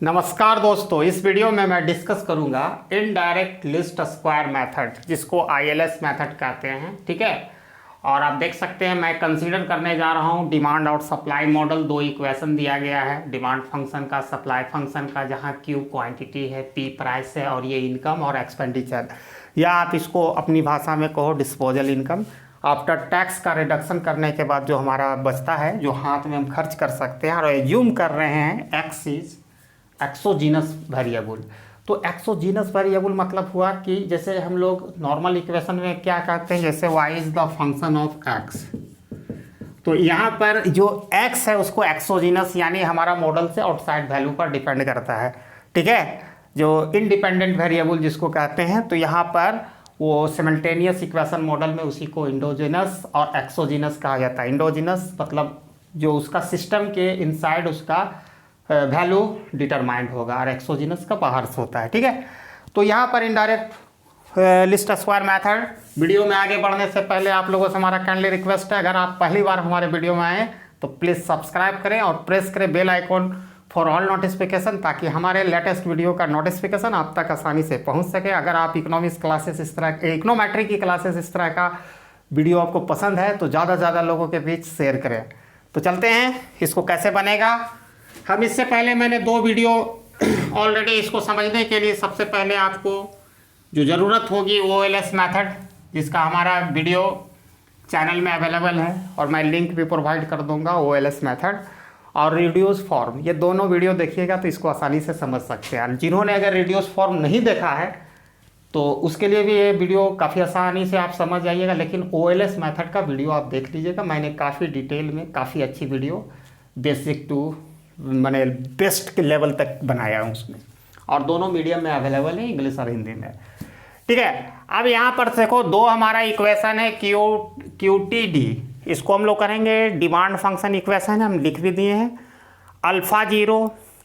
नमस्कार दोस्तों, इस वीडियो में मैं डिस्कस करूंगा इनडायरेक्ट लिस्ट स्क्वायर मेथड, जिसको आईएलएस मेथड कहते हैं। ठीक है, और आप देख सकते हैं मैं कंसीडर करने जा रहा हूं डिमांड और सप्लाई मॉडल। दो इक्वेशन दिया गया है, डिमांड फंक्शन का, सप्लाई फंक्शन का, जहां क्यू क्वांटिटी है, पी प्राइस है और ये इनकम और एक्सपेंडिचर, या आप इसको अपनी भाषा में कहो डिस्पोजल इनकम। आफ्टर टैक्स का रिडक्शन करने के बाद जो हमारा बचता है, जो हाथ में हम खर्च कर सकते हैं, और एज्यूम कर रहे हैं एक्स इज एक्सोजीनस वेरिएबल। तो एक्सोजीनस वेरिएबल मतलब हुआ कि जैसे हम लोग नॉर्मल इक्वेशन में क्या कहते हैं, जैसे y is the function of x, तो यहाँ पर जो x है उसको एक्सोजीनस यानी हमारा मॉडल से आउटसाइड वैल्यू पर डिपेंड करता है। ठीक है, जो इंडिपेंडेंट वेरिएबल जिसको कहते हैं, तो यहाँ पर वो सिमल्टेनियस इक्वेशन मॉडल में उसी को इंडोजिनस और एक्सोजीनस कहा जाता है। इंडोजिनस मतलब जो उसका सिस्टम के इनसाइड उसका वैल्यू डिटरमाइंड होगा, और एक्सोजिनस का बाहर से होता है। ठीक है, तो यहाँ पर indirect least square method. Video में आगे बढ़ने से पहले आप लोगों से हमारा काइंडली रिक्वेस्ट है, अगर आप पहली बार हमारे वीडियो में आए तो प्लीज़ सब्सक्राइब करें और प्रेस करें bell icon for all notification, ताकि हमारे लेटेस्ट वीडियो का नोटिफिकेशन आप तक आसानी से पहुँच सके। अगर आप इकोनॉमिक्स क्लासेस इस तरह, इकोनोमेट्री की क्लासेस इस तरह का वीडियो आपको पसंद है तो ज़्यादा से ज़्यादा लोगों के बीच शेयर करें। तो चलते हैं, इसको कैसे बनेगा। हम इससे पहले मैंने दो वीडियो ऑलरेडी, इसको समझने के लिए सबसे पहले आपको जो ज़रूरत होगी OLS मेथड, जिसका हमारा वीडियो चैनल में अवेलेबल है और मैं लिंक भी प्रोवाइड कर दूंगा। OLS मेथड और रिड्यूस फॉर्म, ये दोनों वीडियो देखिएगा तो इसको आसानी से समझ सकते हैं। जिन्होंने अगर रिड्यूस फॉर्म नहीं देखा है तो उसके लिए भी ये वीडियो काफ़ी आसानी से आप समझ जाइएगा, लेकिन OLS मेथड का वीडियो आप देख लीजिएगा। मैंने काफ़ी डिटेल में, काफ़ी अच्छी वीडियो बेसिक टू मैंने बेस्ट के लेवल तक बनाया हूँ उसमें, और दोनों मीडियम में अवेलेबल है, इंग्लिश और हिंदी में। ठीक है, अब यहाँ पर देखो दो हमारा इक्वेशन है QTD, इसको हम लोग करेंगे डिमांड फंक्शन इक्वेशन है, हम लिख भी दिए हैं। Alpha 0,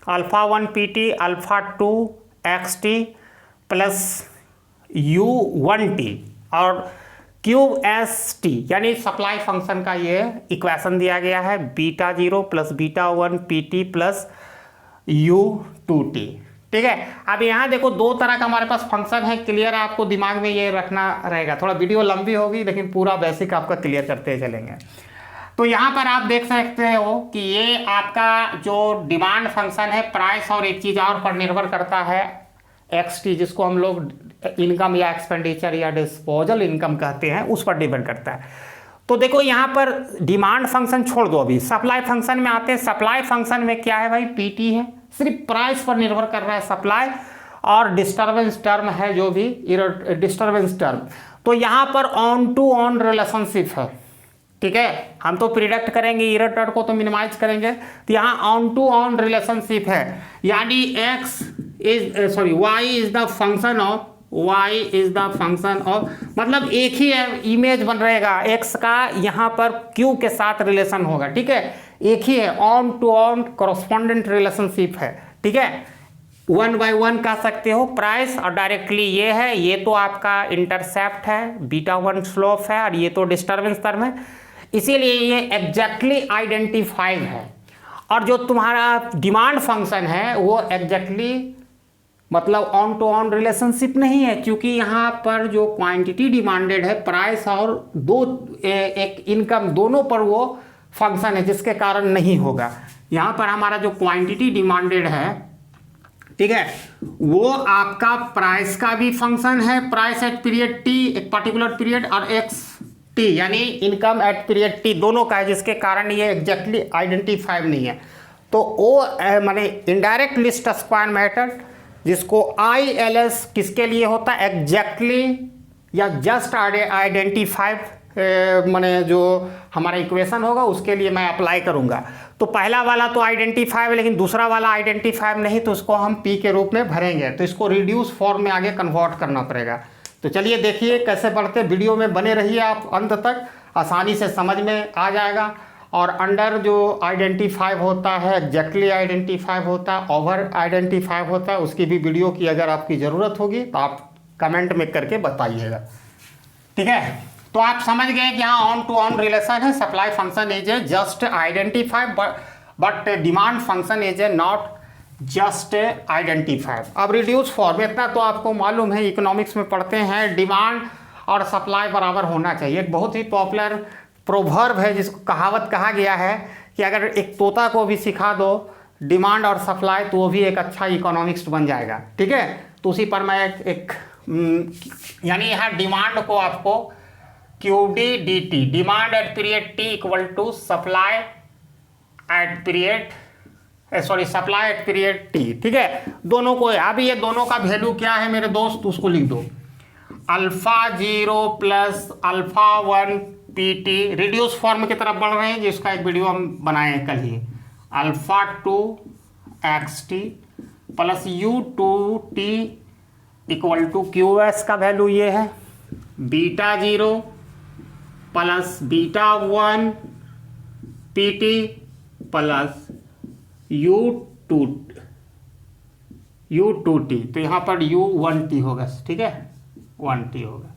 alpha 1 PT, alpha 2 XT plus U1T और QST, यानी सप्लाई फंक्शन का ये इक्वेशन दिया गया है। Beta 0 plus beta 1 PT plus U2T। ठीक है, अब यहाँ देखो दो तरह का हमारे पास फंक्शन है, क्लियर है, आपको दिमाग में ये रखना रहेगा। थोड़ा वीडियो लंबी होगी लेकिन पूरा बेसिक आपका क्लियर करते चलेंगे। तो यहाँ पर आप देख सकते हो कि ये आपका जो डिमांड फंक्शन है, प्राइस और एक चीज़ और पर निर्भर करता है, XT, जिसको हम लोग इनकम या एक्सपेंडिचर या डिस्पोजल इनकम कहते हैं, उस पर डिपेंड करता है। तो देखो यहाँ पर डिमांड फंक्शन छोड़ दो, अभी सप्लाई फंक्शन में आते हैं। सप्लाई फंक्शन में क्या है भाई, PT है, सिर्फ प्राइस पर निर्भर कर रहा है सप्लाई, और डिस्टर्बेंस टर्म है जो भी डिस्टर्बेंस टर्म। तो यहाँ पर ऑन टू ऑन रिलेशनशिप है। ठीक है, हम तो प्रिडिक्ट करेंगे, इरर को तो मिनिमाइज करेंगे, तो यहाँ ऑन टू ऑन रिलेशनशिप है, यानी y is the function of, y is the function of, मतलब एक ही है, इमेज बन रहेगा x का, यहाँ पर q के साथ रिलेशन होगा। ठीक है, एक ही है, one to one correspondent relationship है। ठीक है, 1 by 1 कह सकते हो प्राइस, और डायरेक्टली ये है, ये तो आपका इंटरसेप्ट है, बीटा 1 स्लोप है, और ये तो डिस्टर्बेंस टर्म है, इसीलिए ये एग्जैक्टली आइडेंटिफाइड है। और जो तुम्हारा डिमांड फंक्शन है वो एग्जैक्टली मतलब ऑन टू ऑन रिलेशनशिप नहीं है, क्योंकि यहाँ पर जो क्वांटिटी डिमांडेड है, प्राइस और एक इनकम, दोनों पर वो फंक्शन है, जिसके कारण नहीं होगा। यहाँ पर हमारा जो क्वांटिटी डिमांडेड है, ठीक है, वो आपका प्राइस का भी फंक्शन है, प्राइस एट पीरियड T, एक पर्टिकुलर पीरियड, और XT यानी इनकम एट पीरियड T, दोनों का है, जिसके कारण ये एग्जैक्टली आइडेंटिफाइड नहीं है। तो वो माने इनडायरेक्ट लिस्ट स्क्वायर मेथड, जिसको ILS किसके लिए होता है, एग्जैक्टली या जस्ट आइडेंटिफाइड माने जो हमारा इक्वेशन होगा उसके लिए मैं अप्लाई करूंगा। तो पहला वाला तो आइडेंटिफाइव, लेकिन दूसरा वाला आइडेंटिफाइव नहीं, तो उसको हम P के रूप में भरेंगे, तो इसको रिड्यूस फॉर्म में आगे कन्वर्ट करना पड़ेगा। तो चलिए देखिए कैसे बढ़ते, वीडियो में बने रहिए आप अंत तक, आसानी से समझ में आ जाएगा। और अंडर जो आइडेंटिफाइव होता है, एग्जैक्टली आइडेंटिफाइव होता है, ओवर आइडेंटिफाइव होता है, उसकी भी वीडियो की अगर आपकी ज़रूरत होगी तो आप कमेंट में करके बताइएगा। ठीक है, तो आप समझ गए कि यहाँ ऑन टू ऑन रिलेशन है, supply function is a just identified but demand function is a not just identified. अब रिड्यूस फॉर्म, इतना तो आपको मालूम है, इकोनॉमिक्स में पढ़ते हैं, डिमांड और सप्लाई बराबर होना चाहिए। एक बहुत ही पॉपुलर प्रोवर्ब है जिसको कहावत कहा गया है कि अगर एक तोता को भी सिखा दो डिमांड और सप्लाई तो वो भी एक अच्छा इकोनॉमिक्स बन जाएगा। ठीक है, तो उसी पर मैं एक यानी यहाँ डिमांड को आपको QD/DT, demand at period T equal to supply at period supply at period T। ठीक है, दोनों को, अभी ये दोनों का वैल्यू क्या है मेरे दोस्त, उसको लिख दो। Alpha 0 plus alpha 1 PT, reduce form की तरफ बढ़ रहे हैं जिसका एक वीडियो हम बनाए हैं कल ही। Alpha 2 XT plus U2T equal to QS का वैल्यू ये है, beta 0 plus beta 1 PT plus U2T, तो यहाँ पर U1T होगा। ठीक है, 1T होगा।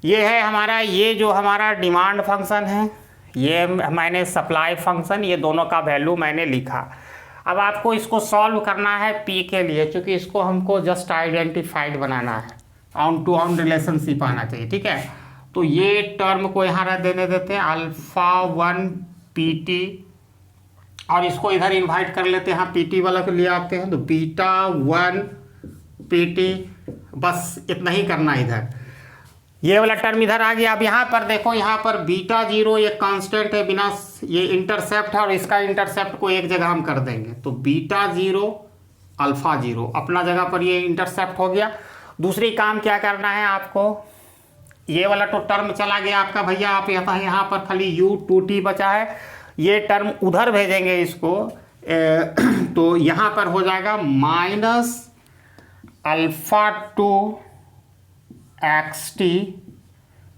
ये है हमारा, ये जो हमारा डिमांड फंक्शन है, ये मैंने सप्लाई फंक्शन, ये दोनों का वैल्यू मैंने लिखा। अब आपको इसको सॉल्व करना है P के लिए, क्योंकि इसको हमको जस्ट आइडेंटिफाइड बनाना है, ऑन टू ऑन रिलेशनशिप आना चाहिए। ठीक है, तो ये टर्म को यहाँ देने देते हैं अल्फा 1 PT, और इसको इधर इन्वाइट कर लेते हैं, यहाँ PT वाला को ले आते हैं, तो बीटा 1 PT, बस इतना ही करना इधर। ये वाला टर्म इधर आ गया। अब यहाँ पर देखो, यहाँ पर बीटा 0 ये कांस्टेंट है, बिना ये इंटरसेप्ट है, और इसका इंटरसेप्ट को एक जगह हम कर देंगे, तो बीटा 0 अल्फा 0 अपना जगह पर ये इंटरसेप्ट हो गया। दूसरी काम क्या करना है आपको, ये वाला तो टर्म चला गया आपका भैया, आप यहाँ पर खाली U2T बचा है, ये टर्म उधर भेजेंगे इसको, तो यहाँ पर हो जाएगा माइनस अल्फा 2 XT।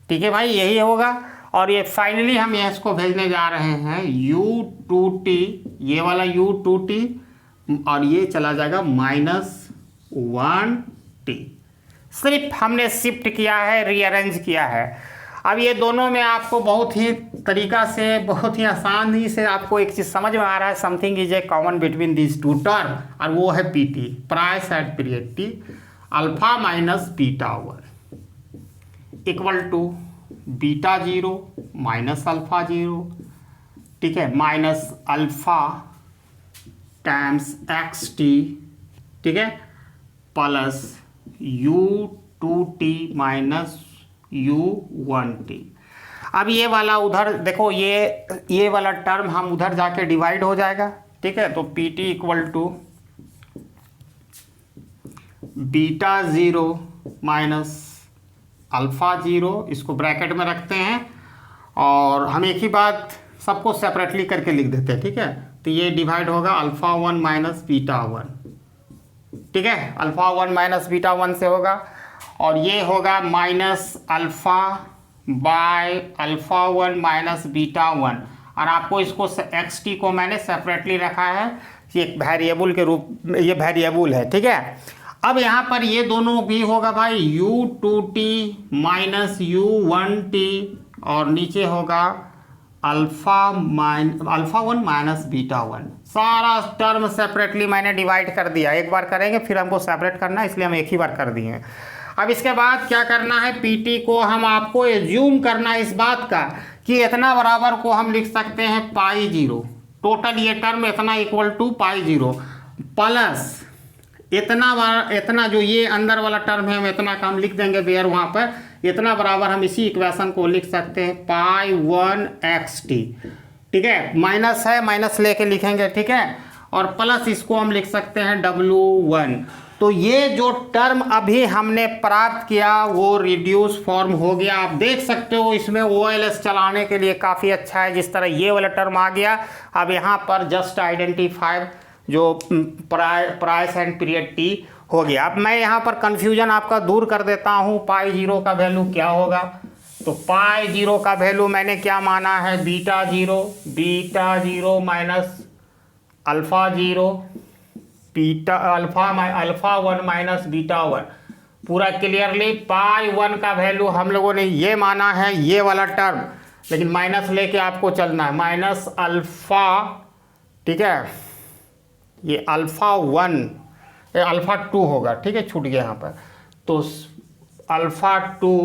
ठीक है भाई, यही होगा। और ये फाइनली हम इसको भेजने जा रहे हैं U2T, ये वाला U2T, और ये चला जाएगा -1T। सिर्फ हमने शिफ्ट किया है, रीअरेंज किया है। अब ये दोनों में आपको बहुत ही तरीका से, बहुत ही आसानी से आपको एक चीज़ समझ में आ रहा है, something is a common between this two term, और वो है PT, price at period T, alpha minus beta 1 equal to beta 0 minus alpha 0। ठीक है, माइनस अल्फा टाइम्स XT, ठीक है, प्लस U2T माइनस U1T। अब ये वाला उधर देखो, ये वाला टर्म हम उधर जाके डिवाइड हो जाएगा। ठीक है, तो PT equal to beta 0 minus alpha 0, इसको ब्रैकेट में रखते हैं, और हम एक ही बात सबको सेपरेटली करके लिख देते हैं। ठीक है, तो ये डिवाइड होगा अल्फा 1 माइनस बीटा 1। ठीक है, अल्फा 1 माइनस बीटा 1 से होगा, और ये होगा minus alpha by alpha 1 minus beta 1, और आपको इसको XT को मैंने सेपरेटली रखा है, ये एक वेरिएबल के रूप में, ये वेरिएबल है। ठीक है, अब यहाँ पर ये दोनों भी होगा भाई U2T माइनस U1T, और नीचे होगा अल्फा 1 माइनस बीटा 1। सारा टर्म सेपरेटली मैंने डिवाइड कर दिया, एक बार करेंगे फिर हमको सेपरेट करना है, इसलिए हम एक ही बार कर दिए। अब इसके बाद क्या करना है, PT को हम आपको एज्यूम करना है इस बात का कि इतना बराबर को हम लिख सकते हैं पाई 0, टोटल ये टर्म इतना इक्वल टू पाई 0, प्लस इतना जो ये अंदर वाला टर्म है, हम इतना का हम लिख देंगे बेयर वहाँ पर, इतना बराबर हम इसी इक्वेशन को लिख सकते हैं पाई 1 XT। ठीक है, माइनस है, माइनस लेके लिखेंगे। ठीक है, और प्लस इसको हम लिख सकते हैं W1। तो ये जो टर्म अभी हमने प्राप्त किया वो रिड्यूस फॉर्म हो गया। आप देख सकते हो इसमें OLS चलाने के लिए काफ़ी अच्छा है, जिस तरह ये वाला टर्म आ गया। अब यहाँ पर जस्ट आइडेंटिफाई जो प्राइस एंड पीरियड T हो गया। अब मैं यहाँ पर कन्फ्यूजन आपका दूर कर देता हूँ, पाई 0 का वैल्यू क्या होगा। तो पाई 0 का वैल्यू मैंने क्या माना है, beta 0 minus alpha 0 alpha 1 minus beta 1, पूरा क्लियरली। पाई 1 का वैल्यू हम लोगों ने ये माना है, ये वाला टर्म, लेकिन माइनस लेके आपको चलना है, माइनस अल्फा, ठीक है, ये अल्फ़ा 1 ये अल्फ़ा 2 होगा, ठीक है, छूट गया यहाँ पर। तो अल्फ़ा 2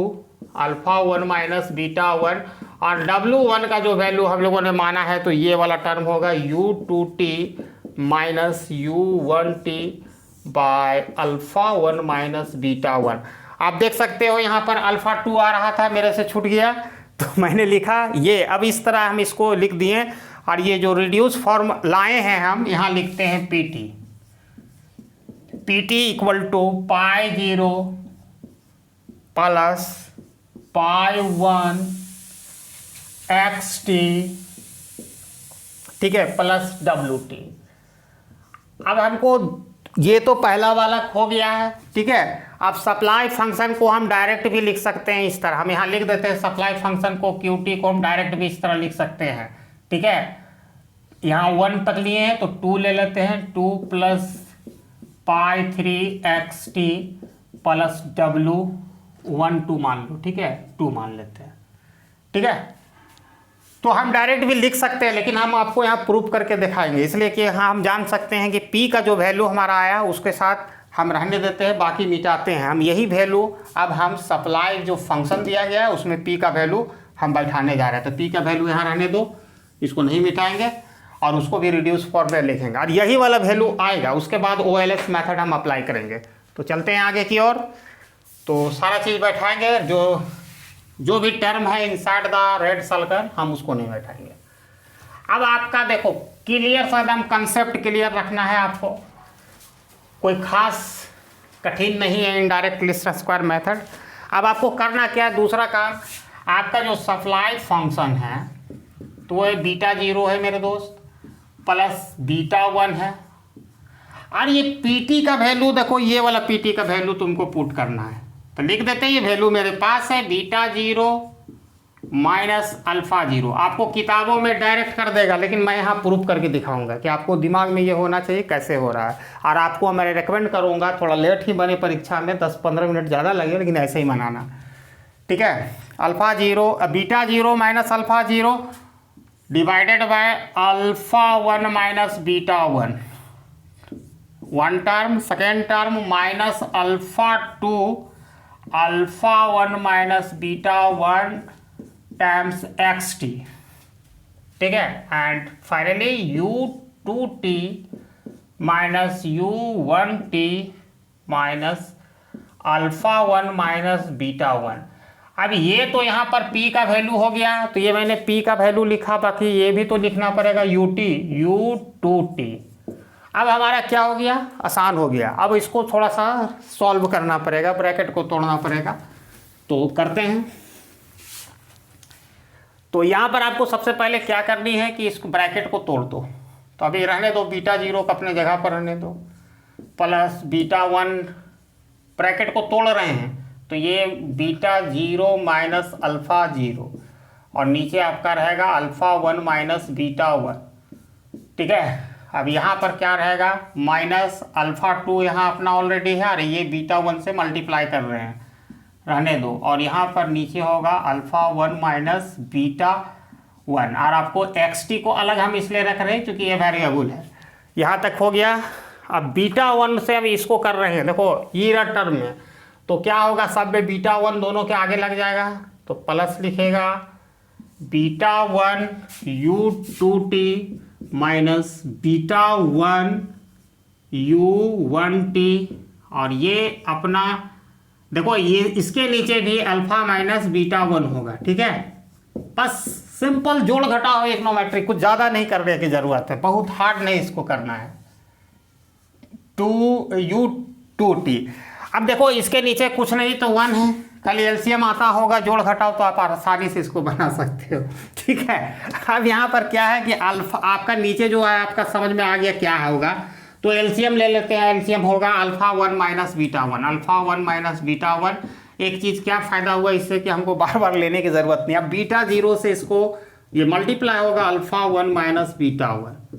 अल्फ़ा 1 माइनस बीटा 1 और W1 का जो वैल्यू हम लोगों ने माना है तो ये वाला टर्म होगा U2t minus U1t bye alpha 1 minus beta 1। आप देख सकते हो यहाँ पर अल्फ़ा 2 आ रहा था, मेरे से छूट गया तो मैंने लिखा ये। अब इस तरह हम इसको लिख दिए और ये जो रिड्यूस फॉर्म लाए हैं हम यहाँ लिखते हैं PT equal to pi 0 plus pi 1 XT, ठीक है, प्लस WT। अब हमको ये तो पहला वाला हो गया है, ठीक है। अब सप्लाई फंक्शन को हम डायरेक्ट भी लिख सकते हैं इस तरह, हम यहाँ लिख देते हैं सप्लाई फंक्शन को, QT को हम डायरेक्ट भी इस तरह लिख सकते हैं, ठीक है। यहाँ 1 तक लिए हैं तो 2 ले लेते हैं, 2 plus pi 3 XT plus W1 2 मान लो, ठीक है, 2 मान लेते हैं, ठीक है। तो हम डायरेक्ट भी लिख सकते हैं, लेकिन हम आपको यहाँ प्रूफ करके दिखाएंगे, इसलिए कि हाँ हम जान सकते हैं कि P का जो वैल्यू हमारा आया उसके साथ हम रहने देते हैं, बाकी मिटाते हैं हम। यही वैल्यू अब हम सप्लाई जो फंक्शन दिया गया है उसमें P का वैल्यू हम बैठाने जा रहे हैं। तो P का वैल्यू यहाँ रहने दो, इसको नहीं मिटाएंगे और उसको भी रिड्यूस फॉर्म में लिखेंगे और यही वाला वैल्यू आएगा। उसके बाद OLS मेथड हम अप्लाई करेंगे। तो चलते हैं आगे की ओर। तो सारा चीज़ बैठाएंगे, जो भी टर्म है इनसाइड द रेड सर्कल हम उसको नहीं बैठाएंगे। अब आपका देखो क्लियर सा एकदम कंसेप्ट क्लियर रखना है आपको, कोई खास कठिन नहीं है इनडायरेक्ट लीस्ट स्क्वायर मेथड। अब आपको करना क्या है, दूसरा काम, आपका जो सप्लाई फंक्शन है तो वो बीटा 0 है मेरे दोस्त, प्लस बीटा 1 है और ये PT का वैल्यू देखो, ये वाला PT का वैल्यू तुमको पुट करना है। तो लिख देते हैं ये वैल्यू मेरे पास है बीटा 0 माइनस अल्फ़ा 0। आपको किताबों में डायरेक्ट कर देगा, लेकिन मैं यहाँ प्रूफ करके दिखाऊंगा कि आपको दिमाग में ये होना चाहिए कैसे हो रहा है। और आपको मैं रिकमेंड करूँगा थोड़ा लेट ही बने परीक्षा में, 10-15 मिनट ज़्यादा लगे, लेकिन ऐसे ही बनाना, ठीक है। Alpha 0 beta 0 minus alpha 0 divided by alpha 1 minus beta 1, 1 term, second term minus alpha 2 alpha 1 minus beta 1 times XT, ठीक है, and finally U2t minus U1t minus alpha 1 minus beta 1। अब ये तो यहाँ पर P का वैल्यू हो गया, तो ये मैंने P का वैल्यू लिखा, बाकी ये भी तो लिखना पड़ेगा U2t। अब हमारा क्या हो गया, आसान हो गया। अब इसको थोड़ा सा सॉल्व करना पड़ेगा, ब्रैकेट को तोड़ना पड़ेगा, तो करते हैं। तो यहाँ पर आपको सबसे पहले क्या करनी है कि इस ब्रैकेट को तोड़ दो। तो अभी रहने दो, बीटा 0 को अपने जगह पर रहने दो, प्लस बीटा 1, ब्रैकेट को तोड़ रहे हैं तो ये बीटा 0 माइनस अल्फ़ा 0 और नीचे आपका रहेगा अल्फ़ा 1 माइनस बीटा 1, ठीक है। अब यहाँ पर क्या रहेगा, माइनस अल्फ़ा 2 यहाँ अपना ऑलरेडी है और ये बीटा 1 से मल्टीप्लाई कर रहे हैं, रहने दो। और यहाँ पर नीचे होगा अल्फ़ा 1 माइनस बीटा 1 और आपको XT को अलग हम इसलिए रख रहे हैं क्योंकि ये वेरिएबल है। यहाँ तक हो गया। अब बीटा 1 से अब इसको कर रहे हैं, देखो ये रहा टर्म में, तो क्या होगा, सब में बीटा 1 दोनों के आगे लग जाएगा, तो प्लस लिखेगा beta 1 U2t minus beta 1 U1t और ये अपना देखो ये इसके नीचे भी अल्फ़ा माइनस बीटा 1 होगा, ठीक है। बस सिंपल जोड़ घटाओ इकोनोमेट्रिक, कुछ ज़्यादा नहीं करने की ज़रूरत है, बहुत हार्ड नहीं इसको करना है। 2U2t। अब देखो इसके नीचे कुछ नहीं तो 1 है, कल एलसीएम आता होगा, जोड़ घटाओ तो आप आसानी से इसको बना सकते हो, ठीक है। अब यहाँ पर क्या है कि अल्फा आपका नीचे जो है आपका समझ में आ गया क्या होगा, तो एलसीएम ले लेते हैं। एलसीएम होगा alpha 1 minus beta 1, alpha 1 minus beta 1। एक चीज़ क्या फ़ायदा हुआ इससे कि हमको बार बार लेने की ज़रूरत नहीं। अब बीटा 0 से इसको ये मल्टीप्लाई होगा अल्फ़ा 1 माइनस बीटा 1,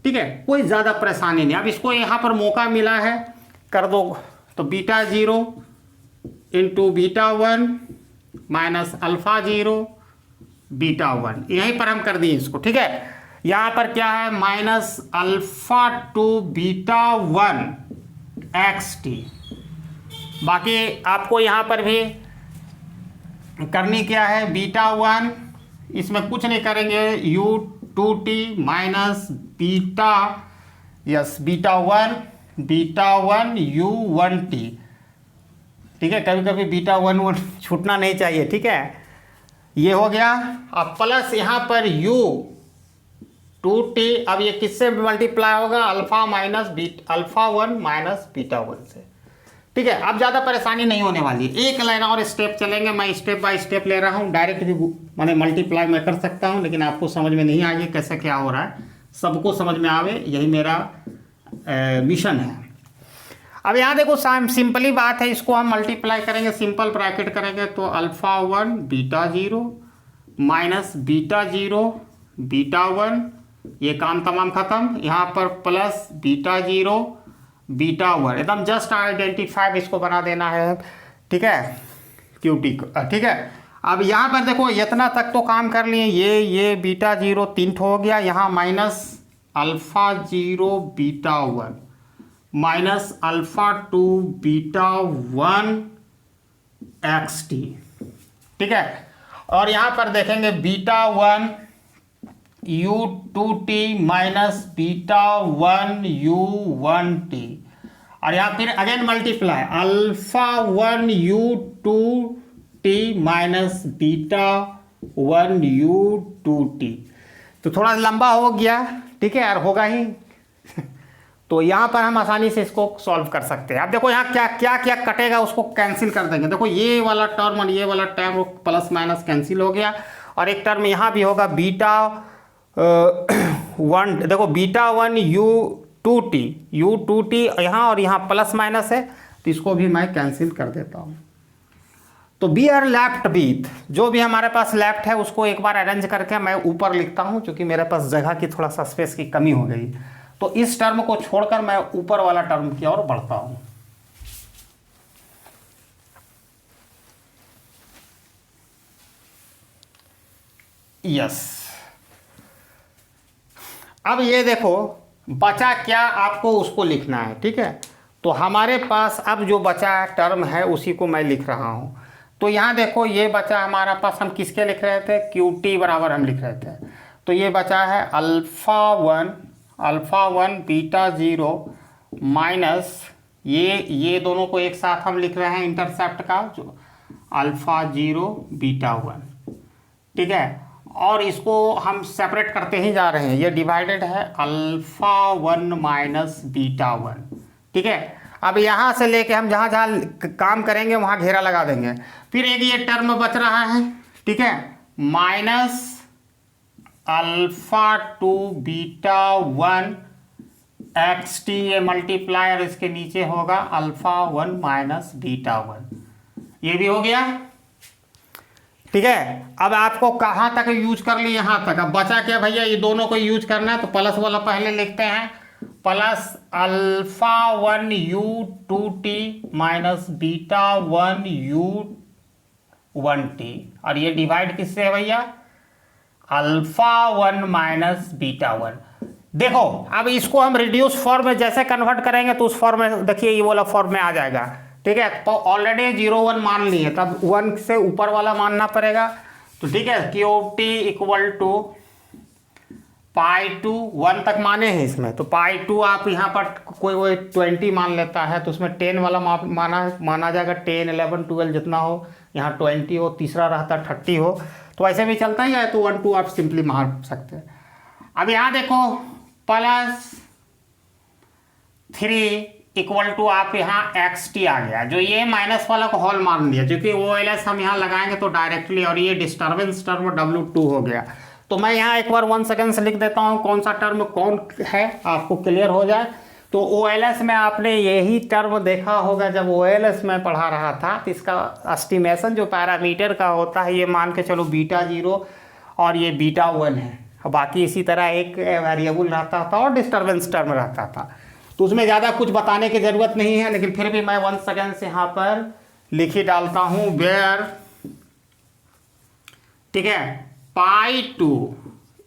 ठीक है, कोई ज़्यादा परेशानी नहीं। अब इसको यहाँ पर मौका मिला है, कर दो, तो beta 0 into beta 1 minus alpha 0 beta 1, यहीं पर हम कर दिए इसको, ठीक है। यहाँ पर क्या है minus alpha two beta one x T. बाकी आपको यहाँ पर भी करनी क्या है, बीटा वन, इसमें कुछ नहीं करेंगे, u two t minus beta, yes beta one u one t. ठीक है, कभी कभी बीटा वन छूटना नहीं चाहिए। ठीक है, ये हो गया। अब प्लस यहाँ पर यू टू टी, अब ये किससे मल्टीप्लाई होगा, alpha one minus beta one से। ठीक है, अब ज़्यादा परेशानी नहीं होने वाली, एक लाइन और स्टेप चलेंगे। मैं स्टेप बाय स्टेप ले रहा हूँ, डायरेक्ट भी मैंने मल्टीप्लाई मैं कर सकता हूँ, लेकिन आपको समझ में नहीं आएगी कैसे क्या हो रहा है, सबको समझ में आवे, यही मेरा मिशन है। अब यहाँ देखो सिंपली बात है, इसको हम मल्टीप्लाई करेंगे, सिंपल ब्रैकेट करेंगे तो alpha one beta zero minus beta zero beta one, ये काम तमाम खत्म। यहाँ पर plus beta zero beta one, एकदम जस्ट आइडेंटिफाई इसको बना देना है। ठीक है, क्यूटी को। ठीक है, अब यहाँ पर देखो इतना तक तो काम कर लिए, ये बीटा जीरो 3 हो गया, यहाँ minus alpha zero beta one minus alpha two beta one x t. ठीक है, और यहाँ पर देखेंगे beta one u two t minus beta one u one t, और यहाँ फिर again multiply alpha one u two t minus beta one u two t. तो थोड़ा लंबा हो गया, ठीक है यार, होगा ही। तो यहाँ पर हम आसानी से इसको सॉल्व कर सकते हैं। अब देखो यहाँ क्या क्या क्या कटेगा, उसको कैंसिल कर देंगे। देखो ये वाला टर्म और ये वाला टर्म प्लस माइनस कैंसिल हो गया, और एक टर्म यहाँ भी होगा बीटा वन, देखो beta one u two t यहाँ, और यहाँ प्लस माइनस है, तो इसको भी मैं कैंसिल कर देता हूँ। तो बी आर लेफ्ट विथ, जो भी हमारे पास लेफ्ट है उसको एक बार अरेंज करके मैं ऊपर लिखता हूँ, क्योंकि मेरे पास जगह की थोड़ा सा स्पेस की कमी हो गई। तो इस टर्म को छोड़कर मैं ऊपर वाला टर्म की ओर बढ़ता हूं। यस, अब ये देखो बचा क्या, आपको उसको लिखना है। ठीक है, तो हमारे पास अब जो बचा टर्म है उसी को मैं लिख रहा हूं। तो यहां देखो ये बचा हमारा पास, हम किसके लिख रहे थे, क्यू टी बराबर हम लिख रहे थे। तो ये बचा है alpha one beta zero minus ये दोनों को एक साथ हम लिख रहे हैं इंटरसेप्ट का, जो अल्फा जीरो बीटा वन। ठीक है, और इसको हम सेपरेट करते ही जा रहे हैं, ये डिवाइडेड है alpha one minus beta one. ठीक है, अब यहाँ से लेके हम जहाँ जहाँ काम करेंगे वहाँ घेरा लगा देंगे। फिर एक ये टर्म बच रहा है, ठीक है, minus alpha two beta one x T, ये मल्टीप्लायर इसके नीचे होगा alpha one minus beta one, ये भी हो गया। ठीक है, अब आपको कहाँ तक यूज कर ली, यहाँ तक। अब बचा क्या भैया, ये दोनों को यूज करना है, तो प्लस वाला पहले लिखते हैं, plus alpha one u two t minus beta one u one t, और ये डिवाइड किससे है भैया, alpha one minus beta one. देखो अब इसको हम रिड्यूस फॉर्म में जैसे कन्वर्ट करेंगे तो उस फॉर्म में देखिए ये वाला फॉर्म में आ जाएगा। ठीक है, तो ऑलरेडी 0 1 मान लिए, तब 1 से ऊपर वाला मानना पड़ेगा। तो ठीक है, q t equal to pi two 1 तक माने हैं इसमें, तो पाई टू आप यहाँ पर कोई 20 मान लेता है तो उसमें 10 वाला माना जाएगा, 10 11 12 जितना हो, यहाँ 20 हो, तीसरा रहता 30 हो, तो ऐसे भी चलता ही है। तो 1 2 आप सिंपली मान सकते हैं। अब यहाँ देखो प्लस 3 इक्वल टू आप यहाँ एक्स टी आ गया, जो ये माइनस वाला को हॉल मान दिया, क्योंकि वो एल एस हम यहाँ लगाएंगे तो डायरेक्टली, और ये डिस्टर्बेंस टर्म W2 हो गया। तो मैं यहाँ एक बार 1 सेकेंड से लिख देता हूँ कौन सा टर्म कौन है, आपको क्लियर हो जाए। तो OLS में आपने यही टर्म देखा होगा जब OLS में पढ़ा रहा था, तो इसका एस्टिमेशन जो पैरामीटर का होता है, ये मान के चलो बीटा 0 और ये बीटा 1 है, बाकी इसी तरह एक वेरिएबल रहता था और डिस्टर्बेंस टर्म रहता था। तो उसमें ज़्यादा कुछ बताने की ज़रूरत नहीं है, लेकिन फिर भी मैं 1 सेकेंड से यहाँ पर लिख ही डालता हूँ, वेयर, ठीक है, pi two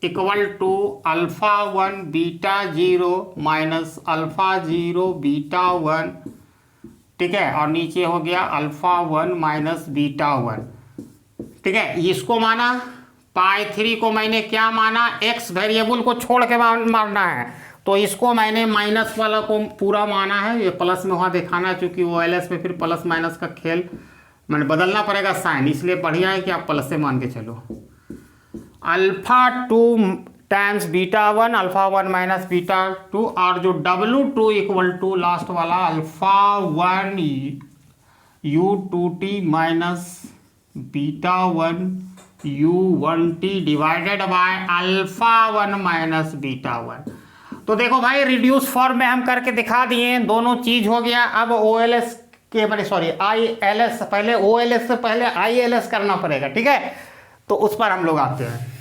equal to alpha 1 beta 0 minus alpha 0 beta 1, ठीक है, और नीचे हो गया अल्फा 1 माइनस बीटा 1, ठीक है। इसको माना पाई 3 को मैंने क्या माना, एक्स वेरिएबल को छोड़ के मारना है, तो इसको मैंने माइनस वाला को पूरा माना है, ये प्लस में वहाँ दिखाना, चूंकि वो OLS में फिर प्लस माइनस का खेल मैंने बदलना पड़ेगा साइन, इसलिए बढ़िया है कि आप प्लस से मान के चलो। Alpha 2 times beta 1 alpha 1 minus beta 2, और जो W2 इक्वल टू लास्ट वाला alpha 1 U2t minus beta 1 U1t divided by alpha 1 minus beta 1। तो देखो भाई रिड्यूस फॉर्म में हम करके दिखा दिए, दोनों चीज हो गया। अब OLS के बड़े सॉरी ILS, पहले OLS से पहले ILS करना पड़ेगा, ठीक है, तो उस पर हम लोग आते हैं।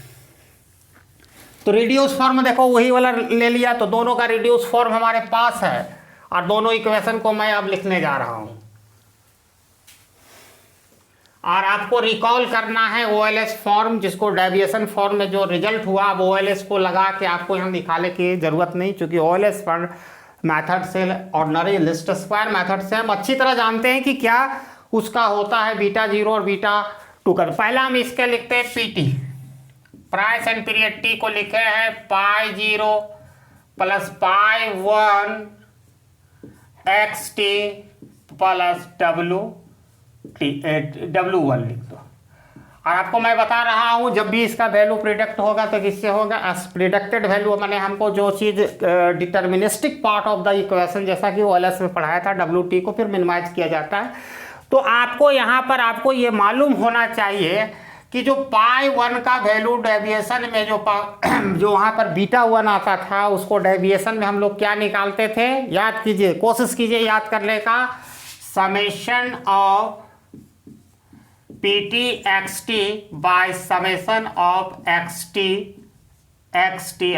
तो रिड्यूस फॉर्म देखो वही वाला ले लिया, तो दोनों का रिड्यूस फॉर्म हमारे पास है, और दोनों इक्वेशन को मैं अब लिखने जा रहा हूं। और आपको रिकॉल करना है OLS फॉर्म, जिसको डेविएशन फॉर्म में जो रिजल्ट हुआ, अब OLS को लगा के आपको यहाँ दिखाने की जरूरत नहीं, क्योंकि OLS पर मेथड से ऑर्डिनरी लिस्ट स्क्वायर मेथड से हम अच्छी तरह जानते हैं कि क्या उसका होता है बीटा 0 और बीटा 2 का। पहला हम इसके लिखते हैं PT, price and period T को लिखे हैं पाई 0 plus pi 1 XT plus W1 लिख दो। और आपको मैं बता रहा हूं जब भी इसका वैल्यू प्रिडिक्ट होगा तो किससे होगा, एज प्रिडिक्टेड वैल्यू, मैंने हमको जो चीज़ deterministic part of the equation, जैसा कि OLS में पढ़ाया था, WT को फिर मिनिमाइज किया जाता है। तो आपको यहाँ पर आपको ये मालूम होना चाहिए कि जो पाई 1 का वैल्यू डेविएशन में जो वहाँ पर बीटा 1 आता था, उसको डेविएशन में हम लोग क्या निकालते थे, याद कीजिए, कोशिश कीजिए याद करने का, summation of PT XT bye summation of XT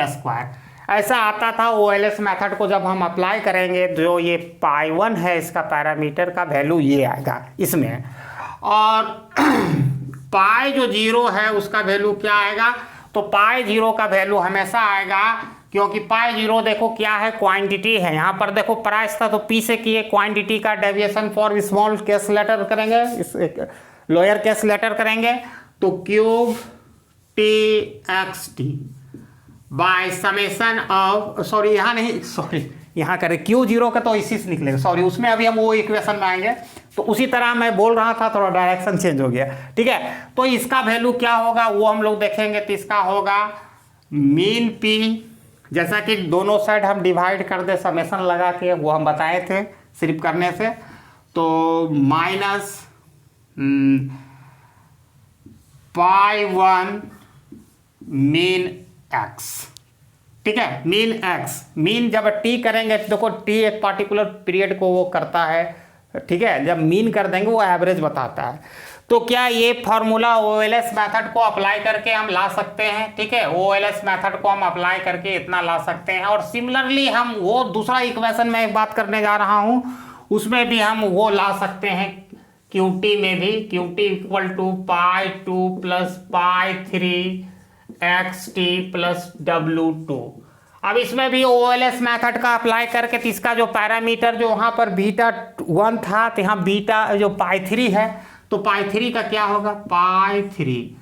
square, ऐसा आता था OLS मेथड को। जब हम अप्लाई करेंगे जो ये पाई 1 है, इसका पैरामीटर का वैल्यू ये आएगा इसमें, और पाई जो 0 है उसका वैल्यू क्या आएगा, तो पाई 0 का वैल्यू हमेशा आएगा, क्योंकि पाई 0 देखो क्या है, क्वांटिटी है। यहाँ पर देखो प्राइस था तो P से किए, क्वांटिटी का deviation for small case letter करेंगे, इस लोअर केस लेटर करेंगे, तो cube TXT by summation of, sorry यहाँ नहीं, सॉरी यहाँ करें Q0 का तो इसी से निकलेगा, सॉरी उसमें अभी हम वो इक्वेशन में आएंगे। तो उसी तरह मैं बोल रहा था, थोड़ा डायरेक्शन चेंज हो गया, ठीक है। तो इसका वैल्यू क्या होगा वो हम लोग देखेंगे, तो इसका होगा मीन P, जैसा कि दोनों साइड हम डिवाइड कर दे समेशन लगा के, वो हम बताए थे सिर्फ करने से, तो माइनस पाई 1 मीन X, ठीक है, मीन X, मीन जब T करेंगे तो देखो T एक पार्टिकुलर पीरियड को वो करता है, ठीक है, जब मीन कर देंगे वो एवरेज बताता है। तो क्या ये फार्मूला OLS मेथड को अप्लाई करके हम ला सकते हैं, ठीक है, OLS मेथड को हम अप्लाई करके इतना ला सकते हैं। और सिमिलरली हम वो दूसरा इक्वेशन में एक बात करने जा रहा हूं, उसमें भी हम वो ला सकते हैं, QT में भी, QT equal to pi 2 plus pi 3 XT plus W2। अब इसमें भी OLS मेथड का अप्लाई करके, तो इसका जो पैरामीटर जो वहाँ पर बीटा 1 था, तो यहाँ बीटा जो पाई 3 है, तो पाई 3 का क्या होगा, पाई 3।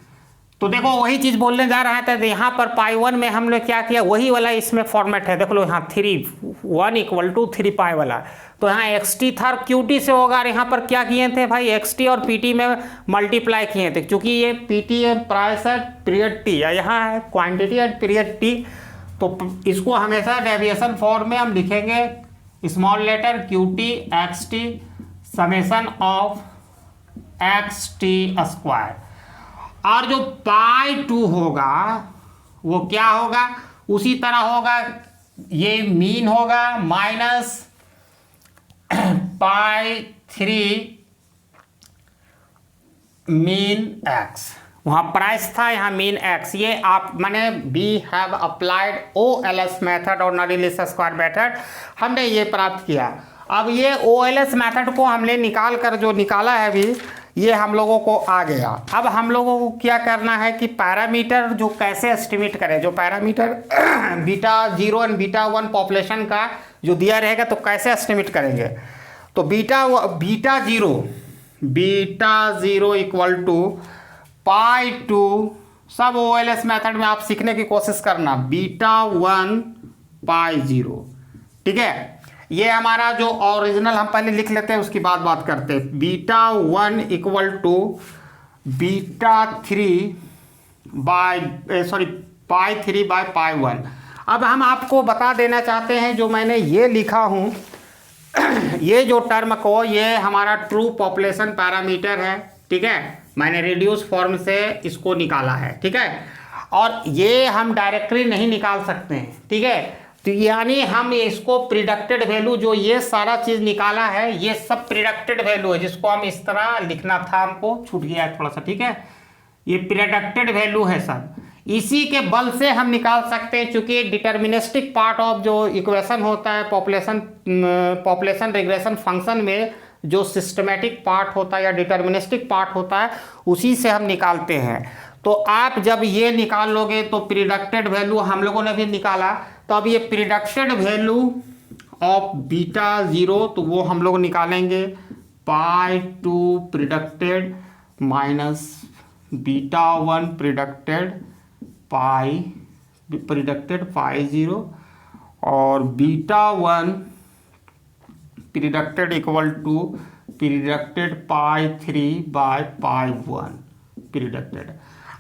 तो देखो वही चीज़ बोलने जा रहा था, यहाँ पर पाई 1 में हम लोग क्या किया, वही वाला इसमें फॉर्मेट है, देख लो यहाँ 3 1 इक्वल टू 3 पाई वाला, तो यहाँ XT था QT से होगा, और यहाँ पर क्या किए थे भाई, XT और PT में मल्टीप्लाई किए थे, क्योंकि ये PT है प्राइस एट पीरियड T, या यहाँ है क्वांटिटी एट पीरियड T। तो इसको हमेशा डेविएशन फॉर्म में हम लिखेंगे, small letter QT XT summation of XT square. और जो पाई 2 होगा वो क्या होगा, उसी तरह होगा, ये मीन होगा माइनस पाई 3 मीन X, वहाँ प्राइस था, यहाँ मीन X। ये आप मैंने we have applied OLS method और ऑर्डिनरी लिस्ट स्क्वायर मेथड, हमने ये प्राप्त किया। अब ये OLS मेथड को हमने निकाल कर जो निकाला है अभी, ये हम लोगों को आ गया। अब हम लोगों को क्या करना है कि पैरामीटर जो कैसे एस्टिमेट करें, जो parameter beta 0 and beta 1 population का जो दिया रहेगा तो कैसे एस्टिमेट करेंगे। तो beta zero equal to pi two, सब OLS मेथड में आप सीखने की कोशिश करना, बीटा 1 पाई 0, ठीक है। ये हमारा जो ओरिजिनल हम पहले लिख लेते हैं, उसकी बात करते हैं। Beta 1 equal to beta 3 by pi 3 by pi 1। अब हम आपको बता देना चाहते हैं, जो मैंने ये लिखा हूँ ये जो टर्म को, ये हमारा ट्रू पॉपुलेशन पैरामीटर है, ठीक है। मैंने रिड्यूस फॉर्म से इसको निकाला है, ठीक है। और ये हम डायरेक्टली नहीं निकाल सकते हैं, ठीक है। तो यानी हम इसको प्रिडिक्टेड वैल्यू, जो ये सारा चीज़ निकाला है, ये सब प्रिडिक्टेड वैल्यू है, जिसको हम इस तरह लिखना था, हमको छूट गया है थोड़ा सा, ठीक है। ये प्रिडिक्टेड वैल्यू है सब, इसी के बल से हम निकाल सकते हैं। चूंकि डिटर्मिनिस्टिक पार्ट ऑफ जो इक्वेशन होता है पॉपुलेशन रिग्रेशन फंक्शन में, जो सिस्टमेटिक पार्ट होता है या डिटर्मिनिस्टिक पार्ट होता है, उसी से हम निकालते हैं। तो आप जब ये निकाल लोगे तो प्रिडिक्टेड वैल्यू हम लोगों ने भी निकाला, तो अब ये प्रिडिक्टेड वैल्यू ऑफ बीटा 0, तो वो हम लोग निकालेंगे pi 2 predicted minus beta 1 predicted pi 0, और beta 1 predicted equal to predicted pi 3 by pi 1 predicted.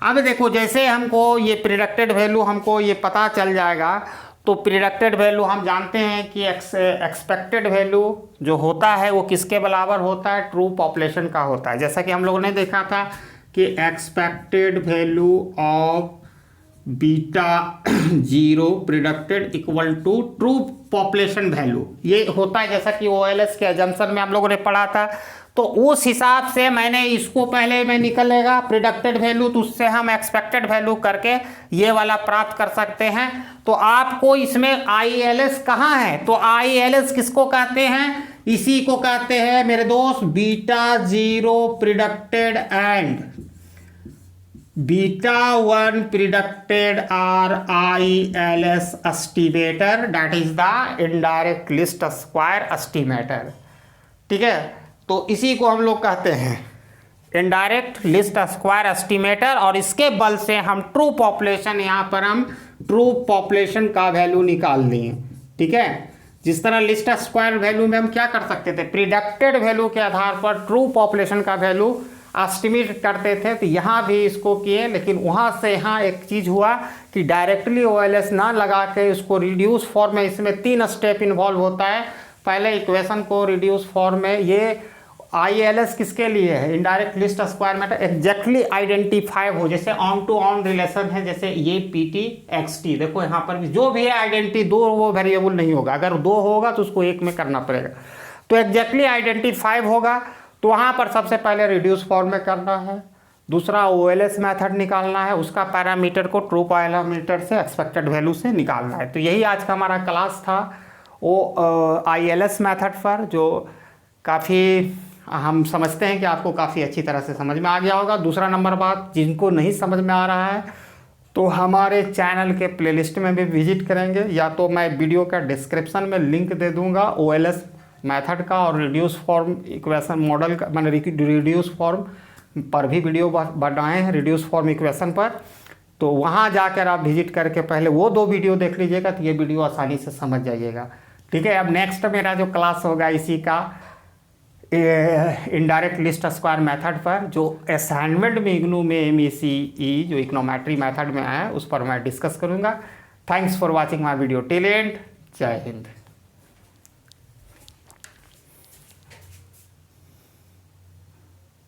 अब देखो, जैसे हमको ये प्रिडिक्टेड वैल्यू हमको ये पता चल जाएगा, तो प्रिडिक्टेड वैल्यू हम जानते हैं कि एक्सपेक्टेड वैल्यू जो होता है वो किसके बराबर होता है, ट्रू पॉपुलेशन का होता है। जैसा कि हम लोगों ने देखा था कि expected value of beta 0 predicted equal to true population value, ये होता है जैसा कि OLS के अजम्पशन में हम लोगों ने पढ़ा था। तो उस हिसाब से मैंने इसको पहले में निकलेगा प्रिडिक्टेड वैल्यू, तो उससे हम एक्सपेक्टेड वैल्यू करके ये वाला प्राप्त कर सकते हैं। तो आपको इसमें ILS कहाँ है, तो ILS किसको कहते हैं, इसी को कहते हैं मेरे दोस्त beta 0 predicted and beta 1 predicted are ILS estimator, that is the indirect least square estimator, ठीक है। तो इसी को हम लोग कहते हैं इनडायरेक्ट लिस्ट स्क्वायर एस्टिमेटर, और इसके बल से हम ट्रू पॉपुलेशन, यहाँ पर हम ट्रू पॉपुलेशन का वैल्यू निकाल लिए, ठीक है। जिस तरह लिस्ट स्क्वायर वैल्यू में हम क्या कर सकते थे, प्रिडिक्टेड वैल्यू के आधार पर ट्रू पॉपुलेशन का वैल्यू एस्टिमेट करते थे, तो यहाँ भी इसको किए। लेकिन वहाँ से यहाँ एक चीज़ हुआ कि डायरेक्टली OLS ना लगा के इसको रिड्यूस फॉर्म में, इसमें 3 स्टेप इन्वॉल्व होता है। पहले इक्वेशन को रिड्यूस फॉर्म में, ये ILS किसके लिए है, indirect least square method, exactly identify हो, जैसे ऑन टू ऑन रिलेशन है, जैसे ये PT XT। देखो यहाँ पर भी जो भी है आइडेंटिटी, 2 वो वेरिएबल नहीं होगा, अगर 2 होगा तो उसको 1 में करना पड़ेगा। तो एग्जैक्टली आइडेंटिफाई होगा, तो वहाँ पर सबसे पहले रिड्यूस फॉर्म में करना है। दूसरा OLS मेथड निकालना है, उसका पैरामीटर को ट्रू पैरामीटर से एक्सपेक्टेड वैल्यू से निकालना है। तो यही आज का हमारा क्लास था वो ILS मेथड पर, जो काफ़ी हम समझते हैं कि आपको काफ़ी अच्छी तरह से समझ में आ गया होगा। दूसरा नंबर बात, जिनको नहीं समझ में आ रहा है तो हमारे चैनल के प्लेलिस्ट में भी विजिट करेंगे, या तो मैं वीडियो का डिस्क्रिप्शन में लिंक दे दूंगा OLS मेथड का, और रिड्यूस फॉर्म इक्वेशन मॉडल का, मैंने रिड्यूस फॉर्म पर भी वीडियो बनाए हैं, रिड्यूस फॉर्म इक्वेशन पर। तो वहाँ जाकर आप विजिट करके पहले वो 2 वीडियो देख लीजिएगा, तो ये वीडियो आसानी से समझ जाइएगा, ठीक है। अब नेक्स्ट मेरा जो क्लास होगा इसी का इनडायरेक्ट लिस्ट स्क्वायर मेथड पर, जो असाइनमेंट में इग्नू में MECE जो इकोनोमेट्री मेथड में है, उस पर मैं डिस्कस करूँगा। Thanks for watching my video till and. जय हिंद।